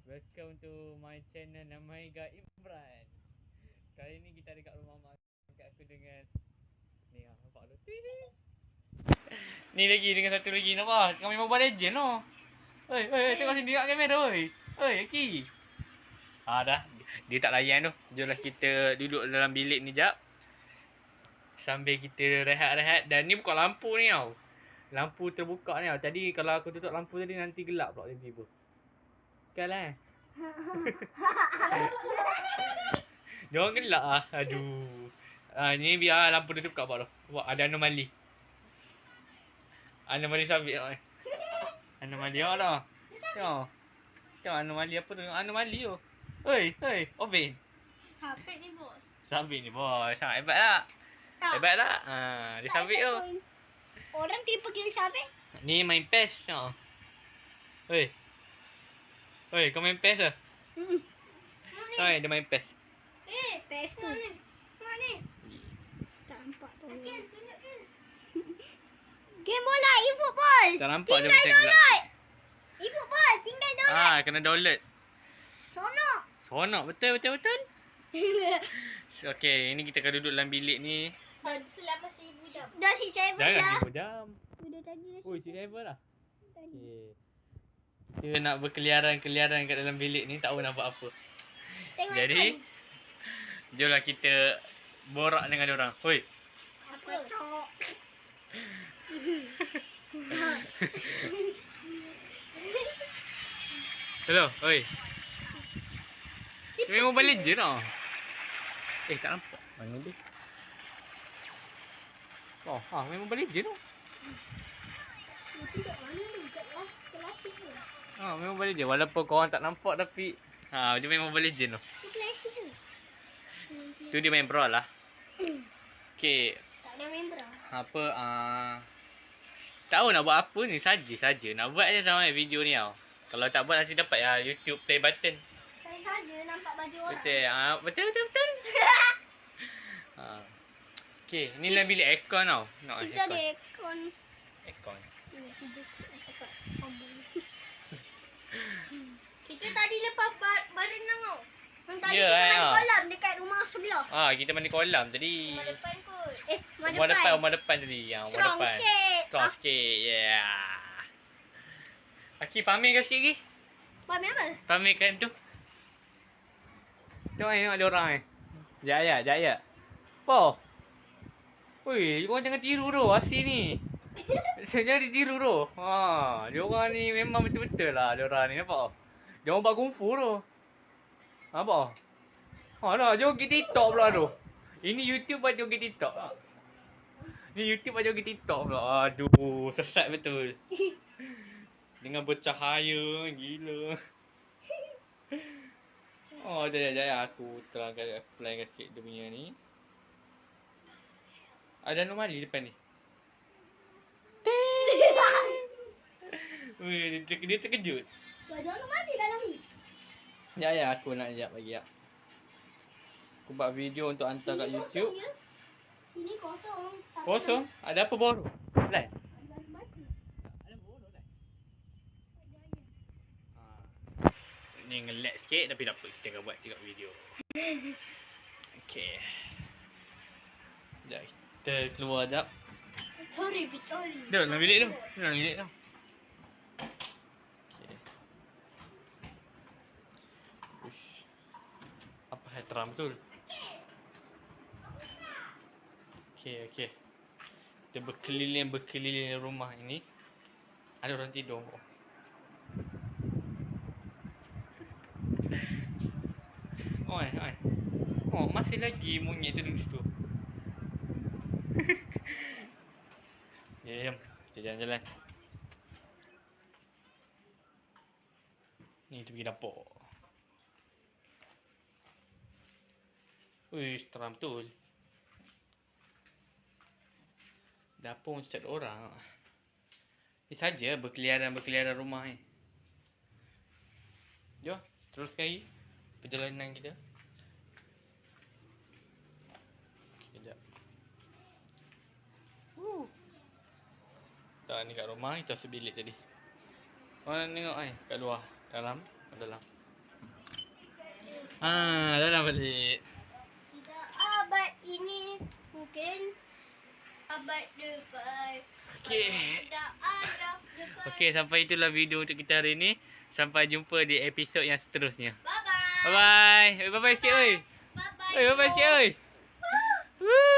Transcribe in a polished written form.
Welcome to my channel Namaiga Imran. Kali ni kita ada kat rumah mak aku dengan ni nampak tu. Ni lagi dengan satu lagi nampak. Kami Mobile Legend tu. Oi, tengok sini dekat kamera oi. Oi, Aki. Dah. Dia tak layan tu. Jomlah kita duduk dalam bilik ni jap. Sambil kita rehat-rehat dan ni buka lampu ni tau. Lampu terbuka ni tau. Tadi kalau aku tutup lampu tadi nanti gelap pula tiba-tiba. Kan lah. Jangan gelak lah. Aduh. Ni biar lampu dia tukar buat tu. Wah, ada anomali. Anomali sabit tau. Anomali tengok tau. Tengok anomali apa tu. Anomali tu. Oi, Obin. Sabit ni bos. Sabit ni bos. Sangat hebat tak? Hebat tak? Dia sabit tu. Orang tiba pergi sabit. Ni main PES tau. Oi, kau main PES ke? Oi, dia main PES. PES tu. Mana? Tak nampak tu. Game bola, e-football. Tak nampak dia tinggal macam download. E-football, tinggal download. kena download. Sonok. Betul. Okey, ini kita akan duduk dalam bilik ni. Selama 1000 jam. Dah 6-7 Jangan dah. 1000 jam. Dah tadi dah. Oi, 6-7 lah. Okey. Kita nak berkeliaran-keliaran kat dalam bilik ni, tak tahu nak buat apa. Tengok Jadi, jomlah kita borak dengan diorang. Oi. apa? Hello, oi. Dia memang Mobile Legend tau. Tak nampak. Mana dia? Memang Mobile Legend tau. Itu kat mana tu? Kat kelas tu. Memang Mobile Legend. Walaupun korang tak nampak tapi dia memang Mobile Legend tau. Itu kelas tu. Tu dia main brawl lah. Okay. Tak nak main berang. Tahu nak buat apa ni, saja nak buat je sama video ni tau. Kalau tak buat nanti dapat YouTube play button. Saya saja nampak baju orang. Betul. Okay, ni lah bilik aircon tau. Kita ada aircon. Aircon. Kita tadi lepas berenang tau. Tadi Ya, kita mandi kolam dekat rumah sebelah. Kita mandi kolam tadi. Rumah depan kot. Rumah depan tadi. Strong sikit. Strong sikit. Yeah. Aki, pamerkan sikit lagi. Pamer apa? Pamerkan tu. Tengok ada orang ni. Jaya. Apa? Weh, korang jangan tiru tu. Asyik ni. Jangan ditiru tu. Dia orang ni memang betul-betul lah. Dia orang ni nampak. Dia orang buat kungfu tu. Apa? Joget TikTok pula tu. Ini YouTube buat joget TikTok. Ni YouTube buat joget TikTok pula. Aduh, sesat betul. Dengan bercahaya, gila. Jaya. Aku terangkan, aku lainkan sikit dia punya ni. Ada anomali depan ni. Weh, dia terkejut. Baju anomali dalam ni. Ya, aku nak sekejap lagi ya. Aku buat video untuk hantar kat YouTube. Ini kosong. Kosong? Ada apa baru? Lain? Ada baru lain? Ni nge-lag sikit tapi tak apa. Kita akan buat juga video. Okay. Sekejap, kita keluar sekejap. Sorry. Dalam bilik tu. Okay. Ush. Apa hal terang betul? Okay. Kita berkeliling rumah ini. Ada orang tidur. Oi. Masih lagi monyet tu duduk situ. Jom. Kita jalan-jalan. Ni kita pergi dapur. Wih, terang betul. Dapur macam tak ada orang. Ni saja berkeliaran rumah ni. Jom, teruskan lagi perjalanan kita. Sekejap. Tak, ni kat rumah, kita masuk bilik tadi. Korang tengok kat luar. Dalam. Dah nak balik. Tidak abad ini mungkin abad depan. Okey. Tidak ada depan. Okey, sampai itulah video untuk kita hari ni. Sampai jumpa di episod yang seterusnya. Bye bye. Bye bye. Bye bye sikit oi. Bye bye. Oi, bye bye sikit oi. Woo.